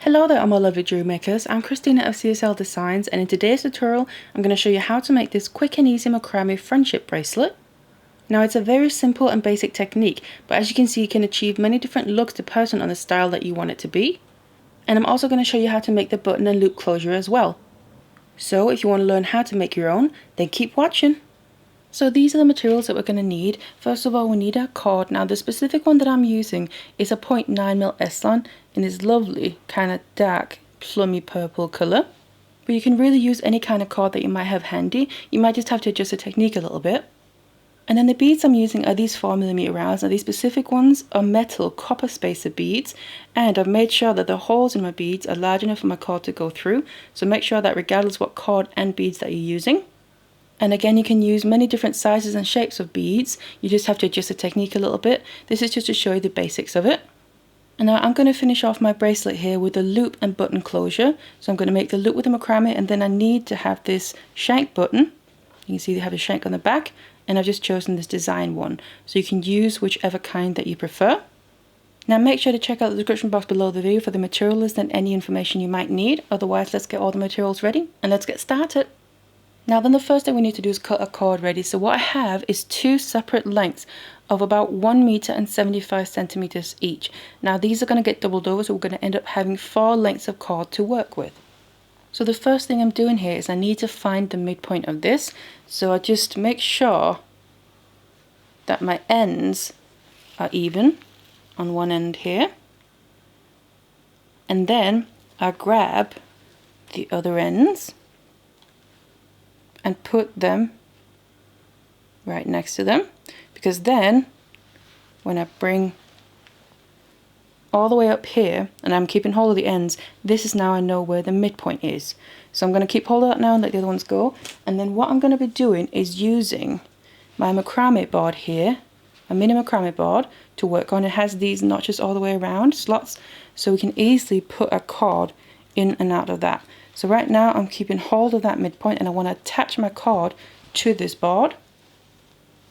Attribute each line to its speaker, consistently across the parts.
Speaker 1: Hello there, my lovely jewelry makers. I'm Christina of CSLdesigns, and in today's tutorial I'm going to show you how to make this quick and easy macrame friendship bracelet. Now, it's a very simple and basic technique, but as you can see, you can achieve many different looks depending on the style that you want it to be. And I'm also going to show you how to make the button and loop closure as well. So if you want to learn how to make your own, then keep watching. So these are the materials that we're going to need. First of all, we need our cord. Now the specific one that I'm using is a 0.9mm s-lon in this lovely kind of dark plummy purple colour. But you can really use any kind of cord that you might have handy. You might just have to adjust the technique a little bit. And then the beads I'm using are these 4mm rounds. Now these specific ones are metal copper spacer beads, and I've made sure that the holes in my beads are large enough for my cord to go through. So make sure that regardless what cord and beads that you're using. And again, you can use many different sizes and shapes of beads. You just have to adjust the technique a little bit. This is just to show you the basics of it. And now I'm going to finish off my bracelet here with a loop and button closure. So I'm going to make the loop with the macrame, and then I need to have this shank button. You can see they have a shank on the back, and I've just chosen this design one. So you can use whichever kind that you prefer. Now make sure to check out the description box below the video for the material list and any information you might need. Otherwise, let's get all the materials ready and let's get started. Now then, the first thing we need to do is cut a cord ready. So what I have is two separate lengths of about 1 meter and 75 centimeters each. Now these are going to get doubled over, so we're going to end up having 4 lengths of cord to work with. So the first thing I'm doing here is I need to find the midpoint of this. So I just make sure that my ends are even on one end here. And then I grab the other ends and put them right next to them, because then when I bring all the way up here and I'm keeping hold of the ends, this is now I know where the midpoint is. So I'm going to keep hold of that now and let the other ones go. And then what I'm going to be doing is using my macrame board here, a mini macrame board, to work on. It has these notches all the way around, slots, so we can easily put a cord in and out of that. So right now I'm keeping hold of that midpoint, and I want to attach my cord to this board.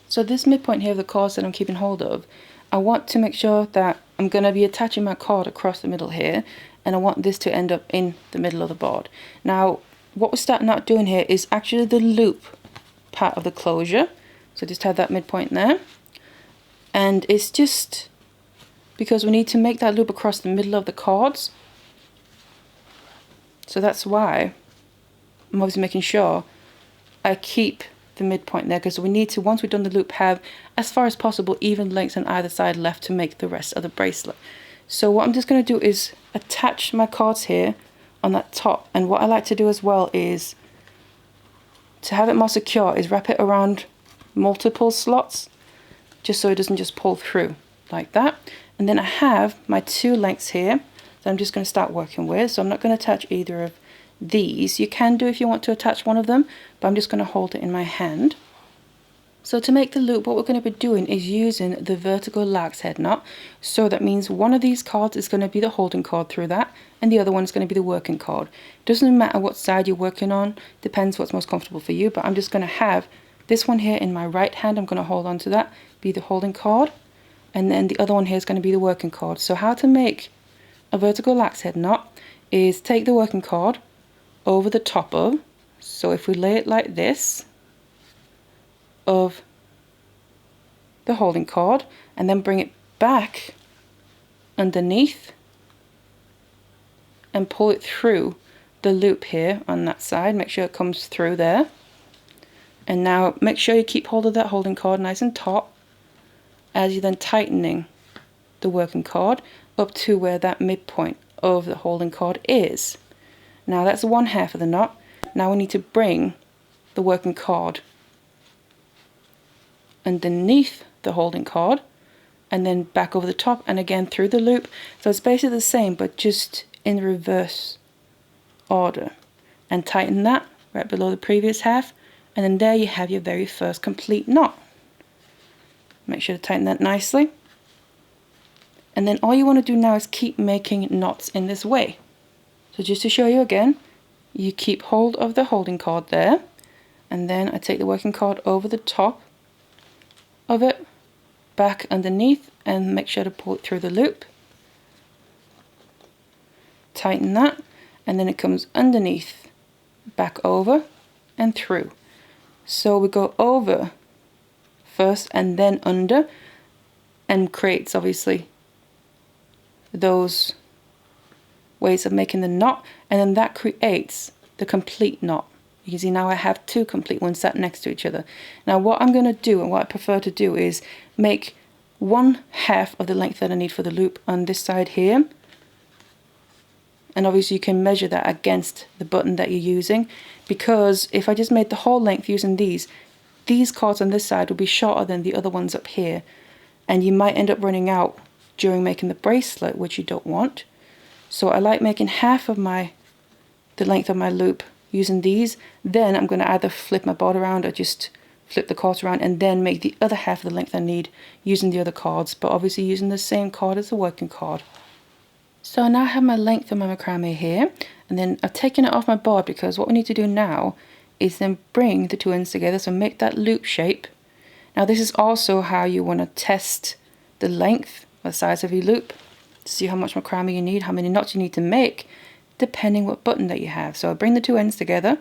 Speaker 1: So this midpoint here of the cords that I'm keeping hold of, I want to make sure that I'm going to be attaching my cord across the middle here, and I want this to end up in the middle of the board. Now what we're starting out doing here is actually the loop part of the closure. So just have that midpoint there, and it's just because we need to make that loop across the middle of the cords. So that's why I'm obviously making sure I keep the midpoint there, because we need to, once we've done the loop, have as far as possible even lengths on either side left to make the rest of the bracelet. So what I'm just going to do is attach my cords here on that top, and what I like to do as well is to have it more secure is wrap it around multiple slots, just so it doesn't just pull through like that. And then I have my 2 lengths here that I'm just going to start working with. So I'm not going to attach either of these. You can do if you want to attach one of them, but I'm just going to hold it in my hand. So to make the loop, what we're going to be doing is using the vertical lark's head knot. So that means one of these cords is going to be the holding cord through that, and the other one is going to be the working cord. Doesn't matter what side you're working on, depends what's most comfortable for you, but I'm just going to have this one here in my right hand. I'm going to hold on to that, be the holding cord, and then the other one here is going to be the working cord. So how to make a vertical lark's head knot is take the working cord over the top of, so if we lay it like this, of the holding cord, and then bring it back underneath and pull it through the loop here on that side. Make sure it comes through there, and now make sure you keep hold of that holding cord nice and taut as you're then tightening the working cord up to where that midpoint of the holding cord is. Now that's one half of the knot. Now we need to bring the working cord underneath the holding cord, and then back over the top and again through the loop. So it's basically the same, but just in reverse order. And tighten that right below the previous half, and then there you have your very first complete knot. Make sure to tighten that nicely. And then all you want to do now is keep making knots in this way. So just to show you again, you keep hold of the holding cord there, and then I take the working cord over the top of it, back underneath, and make sure to pull it through the loop. tighten that, and then it comes underneath, back over and through. So we go over first and then under, and creates obviously those ways of making the knot, and then that creates the complete knot. You can see now I have two complete ones sat next to each other. Now what I'm going to do, and what I prefer to do, is make 1/2 of the length that I need for the loop on this side here. And obviously you can measure that against the button that you're using, because if I just made the whole length using these cords on this side would be shorter than the other ones up here, and you might end up running out during making the bracelet, which you don't want. So I like making 1/2 of the length of my loop using these. Then I'm going to either flip my board around or just flip the cords around and then make the other 1/2 of the length I need using the other cords, but obviously using the same cord as the working cord. So I now have my length of my macrame here, and then I've taken it off my board because what we need to do now is then bring the two ends together, so make that loop shape. Now this is also how you want to test the length or size of your loop, to see how much macrame you need, how many knots you need to make, depending what button that you have. So I bring the two ends together,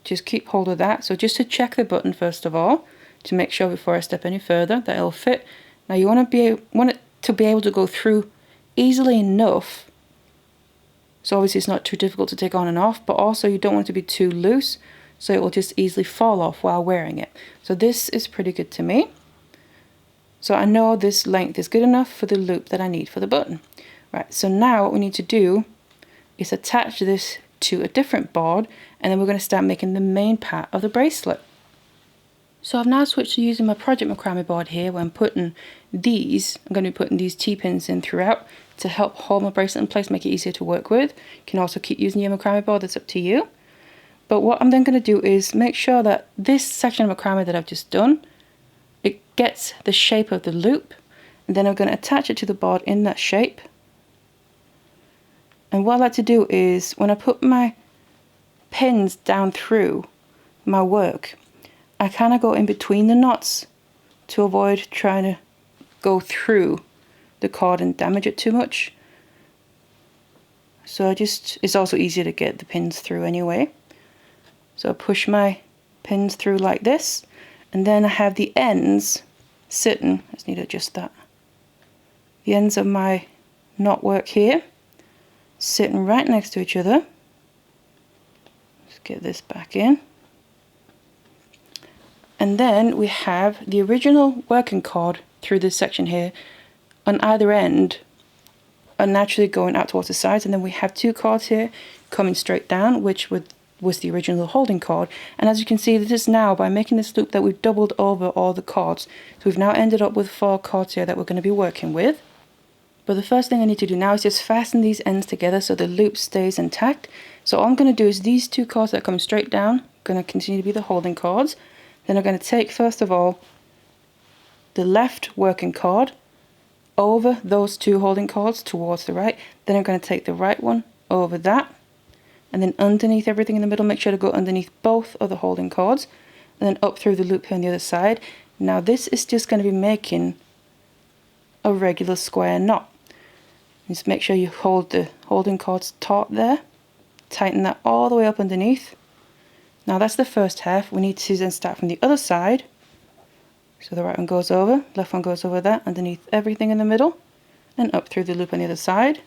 Speaker 1: just keep hold of that. So just to check the button first of all, to make sure before I step any further that it'll fit. Now you want it to be able to go through easily enough, so obviously it's not too difficult to take on and off, but also you don't want it to be too loose, so it will just easily fall off while wearing it. So this is pretty good to me. So I know this length is good enough for the loop that I need for the button. Right, so now what we need to do is attach this to a different board, and then we're going to start making the main part of the bracelet. So I've now switched to using my project macrame board here, where I'm going to be putting these T-pins in throughout to help hold my bracelet in place, make it easier to work with. You can also keep using your macrame board, that's up to you. But what I'm then going to do is make sure that this section of macrame that I've just done, it gets the shape of the loop, and then I'm going to attach it to the board in that shape. And what I like to do is, when I put my pins down through my work, I kind of go in between the knots to avoid trying to go through the cord and damage it too much. So it's also easier to get the pins through anyway. So I push my pins through like this, and then I have the ends sitting, I just need to adjust that, the ends of my knot work here sitting right next to each other. Let's get this back in. And then we have the original working cord through this section here on either end are naturally going out towards the sides, and then we have two cords here coming straight down, which was the original holding cord. And as you can see, this is now, by making this loop, that we've doubled over all the cords. So we've now ended up with 4 cords here that we're going to be working with. But the first thing I need to do now is just fasten these ends together so the loop stays intact. So all I'm going to do is these 2 cords that come straight down, going to continue to be the holding cords. Then I'm going to take, first of all, the left working cord over those 2 holding cords towards the right. Then I'm going to take the right one over that, and then underneath everything in the middle, make sure to go underneath both of the holding cords, and then up through the loop here on the other side. Now this is just going to be making a regular square knot. Just make sure you hold the holding cords taut there, tighten that all the way up underneath. Now that's the first half. We need to then start from the other side. So the right one goes over, left one goes over that, underneath everything in the middle, and up through the loop on the other side.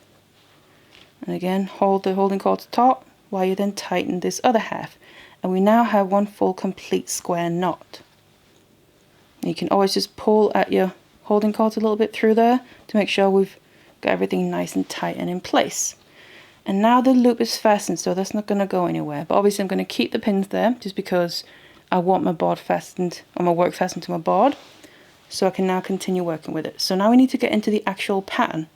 Speaker 1: And again, hold the holding cords taut while you then tighten this other half. And we now have one full complete square knot. And you can always just pull at your holding cords a little bit through there to make sure we've got everything nice and tight and in place. And now the loop is fastened, so that's not going to go anywhere. But obviously I'm going to keep the pins there just because I want my board fastened, or my work fastened to my board, so I can now continue working with it. So now we need to get into the actual pattern.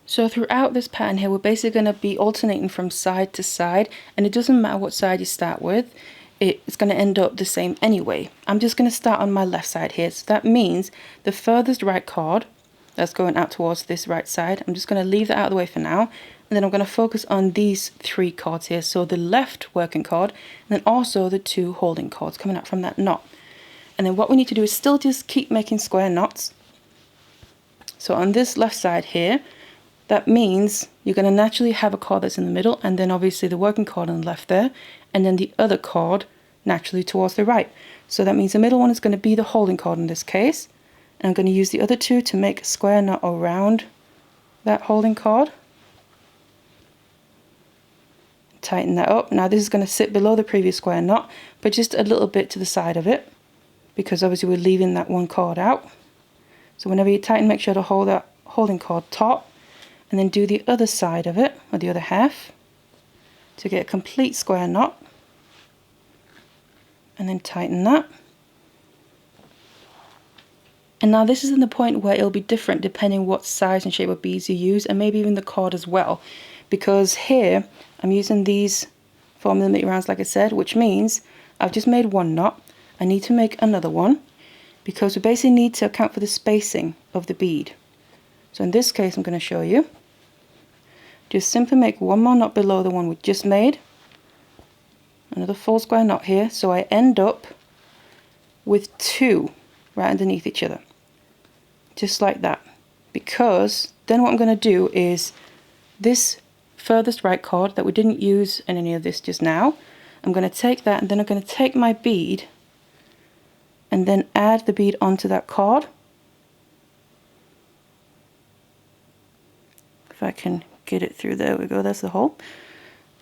Speaker 1: So throughout this pattern here, we're basically going to be alternating from side to side, and it doesn't matter what side you start with, it's going to end up the same anyway. I'm just going to start on my left side here, so that means the furthest right cord that's going out towards this right side, I'm just going to leave that out of the way for now, and then I'm going to focus on these 3 cords here, so the left working cord, and then also the 2 holding cords coming out from that knot. And then what we need to do is still just keep making square knots. So on this left side here, that means you're going to naturally have a cord that's in the middle, and then obviously the working cord on the left there, and then the other cord naturally towards the right. So that means the middle one is going to be the holding cord in this case. And I'm going to use the other two to make a square knot around that holding cord. Tighten that up. Now this is going to sit below the previous square knot, but just a little bit to the side of it, because obviously we're leaving that one cord out. So whenever you tighten, make sure to hold that holding cord taut, and then do the other side of it, or the other half, to get a complete square knot. And then tighten that. And now this is in the point where it'll be different depending what size and shape of beads you use, and maybe even the cord as well. Because here I'm using these 4mm rounds, like I said, which means I've just made one knot. I need to make another one, because we basically need to account for the spacing of the bead. So in this case I'm going to show you. Just simply make one more knot below the one we just made. Another full square knot here, so I end up with two right underneath each other. Just like that. Because then what I'm going to do is this furthest right cord that we didn't use in any of this just now, I'm going to take that, and then I'm going to take my bead and then add the bead onto that cord. If I can get it through, there we go, that's the hole.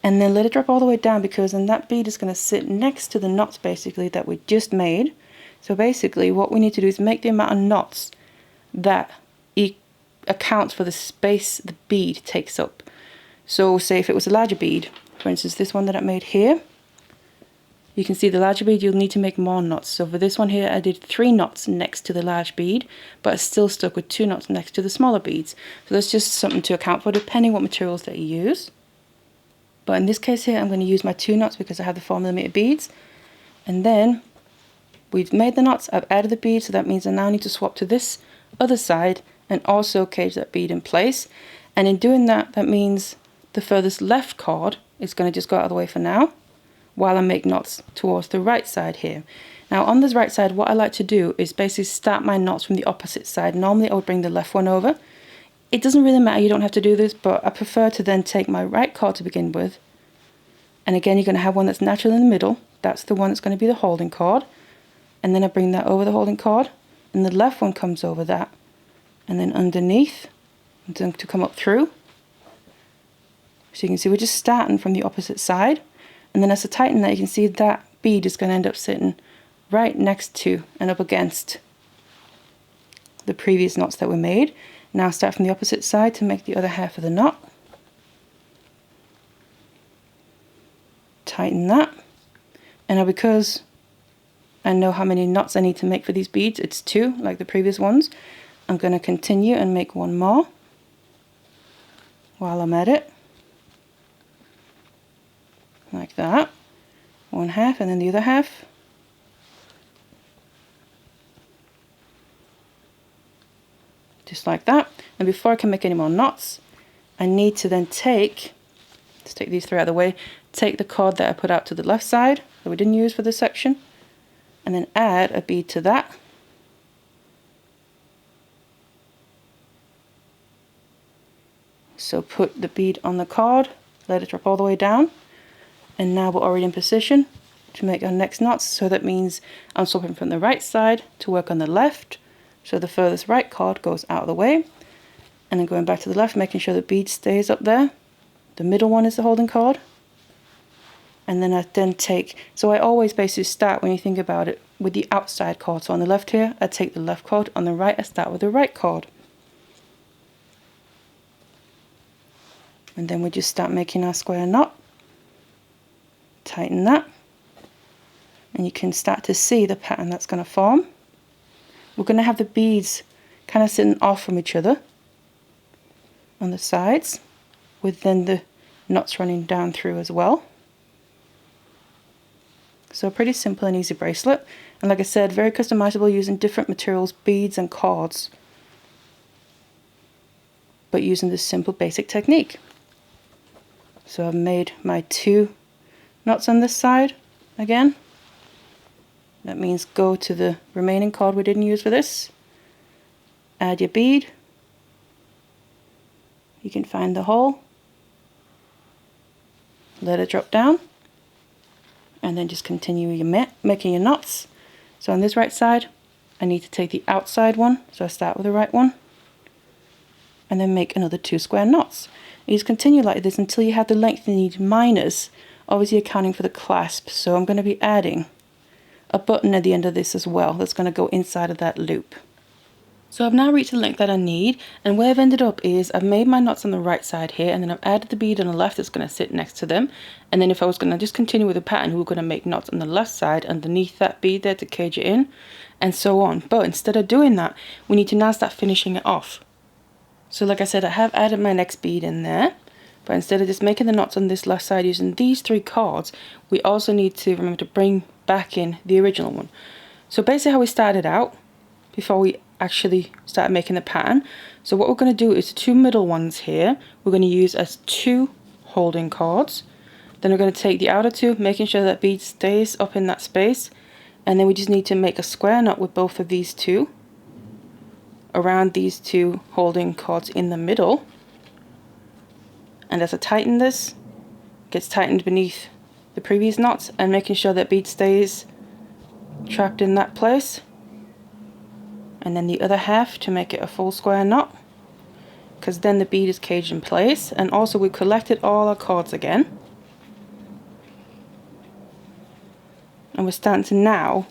Speaker 1: And then let it drop all the way down, because then that bead is going to sit next to the knots basically that we just made. So basically what we need to do is make the amount of knots that accounts for the space the bead takes up. So say if it was a larger bead, for instance this one that I made here, you can see the larger bead you'll need to make more knots. So for this one here I did 3 knots next to the large bead, but I still stuck with 2 knots next to the smaller beads. So that's just something to account for depending what materials that you use. But in this case here I'm going to use my 2 knots because I have the 4mm beads. And then we've made the knots, I've added the bead, so that means I now need to swap to this other side and also cage that bead in place. And in doing that, that means the furthest left cord is going to just go out of the way for now, while I make knots towards the right side here. Now on this right side, what I like to do is basically start my knots from the opposite side. Normally I would bring the left one over. It doesn't really matter, you don't have to do this, but I prefer to then take my right cord to begin with. And again, you're going to have one that's natural in the middle. That's the one that's going to be the holding cord. And then I bring that over the holding cord, and the left one comes over that, and then underneath, and then to come up through. So you can see we're just starting from the opposite side. And then as I tighten that, you can see that bead is going to end up sitting right next to and up against the previous knots that we made. Now start from the opposite side to make the other half of the knot. Tighten that. And now because I know how many knots I need to make for these beads, it's 2 like the previous ones, I'm going to continue and make one more while I'm at it. Like that. One half and then the other half. Just like that. And before I can make any more knots, I need to then let's take these 3 out of the way, take the cord that I put out to the left side that we didn't use for this section, and then add a bead to that. So put the bead on the cord, let it drop all the way down, and now we're already in position to make our next knots. So that means I'm swapping from the right side to work on the left, so the furthest right cord goes out of the way, and then going back to the left, making sure the bead stays up there. The middle one is the holding cord. And then I take, so I always basically start, when you think about it, with the outside cord. So on the left here, I take the left cord. On the right, I start with the right cord. And then we just start making our square knot. Tighten that. And you can start to see the pattern that's going to form. We're going to have the beads kind of sitting off from each other on the sides, with then the knots running down through as well. So pretty simple and easy bracelet, and like I said, very customizable using different materials, beads and cords, but using this simple basic technique. So I've made my 2 knots on this side again. That means go to the remaining cord we didn't use for this, add your bead, you can find the hole, let it drop down, and then just continue your making your knots. So on this right side, I need to take the outside one, so I start with the right one, and then make another 2 square knots. You just continue like this until you have the length you need minus, obviously accounting for the clasp. So I'm going to be adding a button at the end of this as well that's going to go inside of that loop. So I've now reached the length that I need, and where I've ended up is I've made my knots on the right side here, and then I've added the bead on the left that's going to sit next to them. And then if I was going to just continue with the pattern, we're going to make knots on the left side underneath that bead there to cage it in, and so on. But instead of doing that, we need to now start finishing it off. So like I said, I have added my next bead in there, but instead of just making the knots on this left side using these 3 cords, we also need to remember to bring back in the original one. So basically how we started out before we actually start making the pattern. So what we're going to do is the 2 middle ones here, we're going to use as 2 holding cords. Then we're going to take the outer 2, making sure that bead stays up in that space. And then we just need to make a square knot with both of these 2 around these 2 holding cords in the middle. And as I tighten this, it gets tightened beneath the previous knots, and making sure that bead stays trapped in that place. And then the other half to make it a full square knot, because then the bead is caged in place. And also we collected all our cords again, and we're starting to now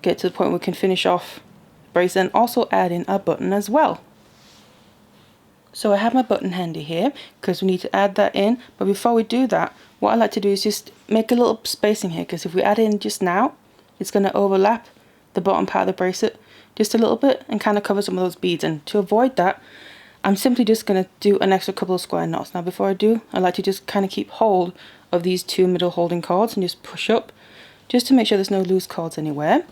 Speaker 1: get to the point where we can finish off the bracelet and also add in our button as well. So I have my button handy here because we need to add that in, but before we do that, what I like to do is just make a little spacing here, because if we add it in just now, it's going to overlap the bottom part of the bracelet just a little bit and kind of cover some of those beads. And to avoid that, I'm simply just going to do an extra couple of square knots. Now before I do, I like to just kind of keep hold of these 2 middle holding cords and just push up, just to make sure there's no loose cords anywhere.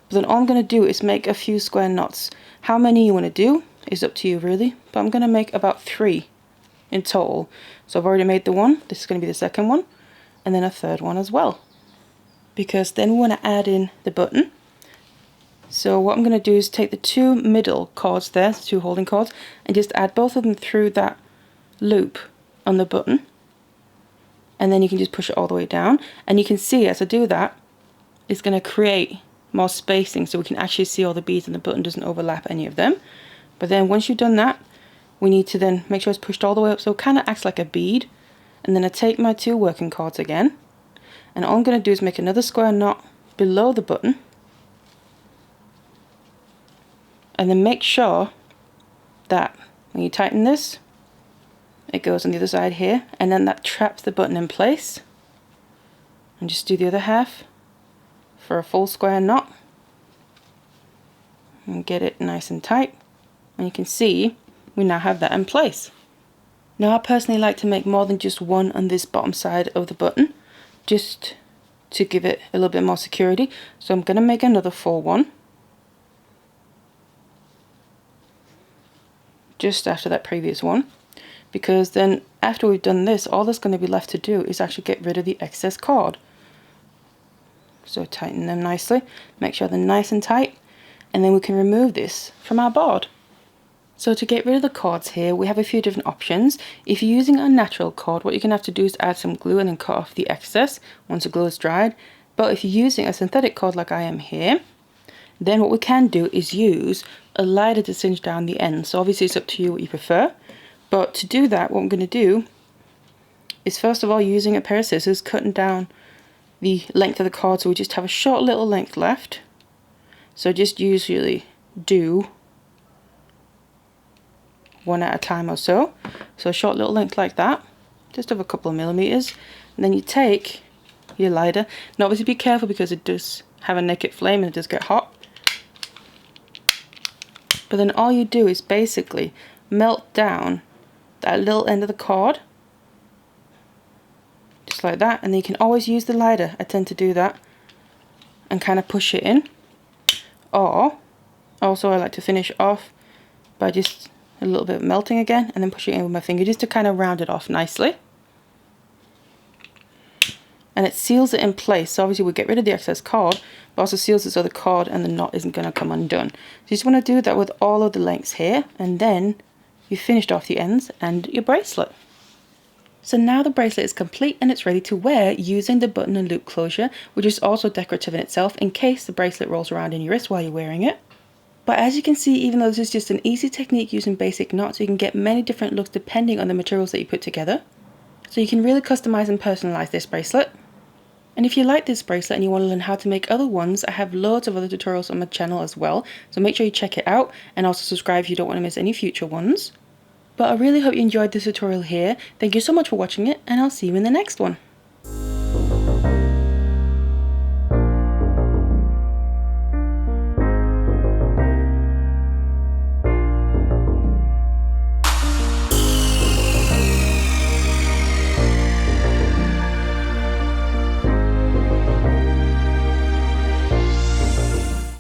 Speaker 1: But then all I'm going to do is make a few square knots. How many you want to do is up to you really, but I'm going to make about 3 in total. So I've already made the one, this is going to be the second one, and then a third one as well, because then we want to add in the button. So what I'm going to do is take the 2 middle cords there, 2 holding cords, and just add both of them through that loop on the button, and then you can just push it all the way down. And you can see as I do that, it's going to create more spacing so we can actually see all the beads and the button doesn't overlap any of them. But then once you've done that, we need to then make sure it's pushed all the way up so it kind of acts like a bead. And then I take my 2 working cords again, and all I'm going to do is make another square knot below the button, and then make sure that when you tighten this, it goes on the other side here, and then that traps the button in place. And just do the other half for a full square knot and get it nice and tight. And you can see we now have that in place. Now I personally like to make more than just one on this bottom side of the button, just to give it a little bit more security. So I'm going to make another full one just after that previous one, because then after we've done this, all that's going to be left to do is actually get rid of the excess cord. So tighten them nicely, make sure they're nice and tight, and then we can remove this from our board. So to get rid of the cords here, we have a few different options. If you're using a natural cord, what you're going to have to do is add some glue and then cut off the excess once the glue is dried. But if you're using a synthetic cord like I am here, then what we can do is use a lighter to cinch down the end. So obviously it's up to you what you prefer. But to do that, what I'm going to do is first of all, using a pair of scissors, cutting down the length of the cord so we just have a short little length left. So just usually do one at a time or so. So a short little length like that, just of a couple of millimeters. And then you take your lighter, and obviously be careful because it does have a naked flame and it does get hot. But then all you do is basically melt down that little end of the cord, just like that, and then you can always use the lighter. I tend to do that and kind of push it in. Or also I like to finish off by just a little bit of melting again and then pushing it in with my finger just to kind of round it off nicely. And it seals it in place. So obviously we get rid of the excess cord, but also seals it so the cord and the knot isn't going to come undone. So you just want to do that with all of the lengths here, and then you've finished off the ends and your bracelet. So now the bracelet is complete and it's ready to wear using the button and loop closure, which is also decorative in itself in case the bracelet rolls around in your wrist while you're wearing it. But as you can see, even though this is just an easy technique using basic knots, you can get many different looks depending on the materials that you put together. So you can really customize and personalize this bracelet. And if you like this bracelet and you want to learn how to make other ones, I have loads of other tutorials on my channel as well, so make sure you check it out and also subscribe if you don't want to miss any future ones. But I really hope you enjoyed this tutorial here. Thank you so much for watching it, and I'll see you in the next one.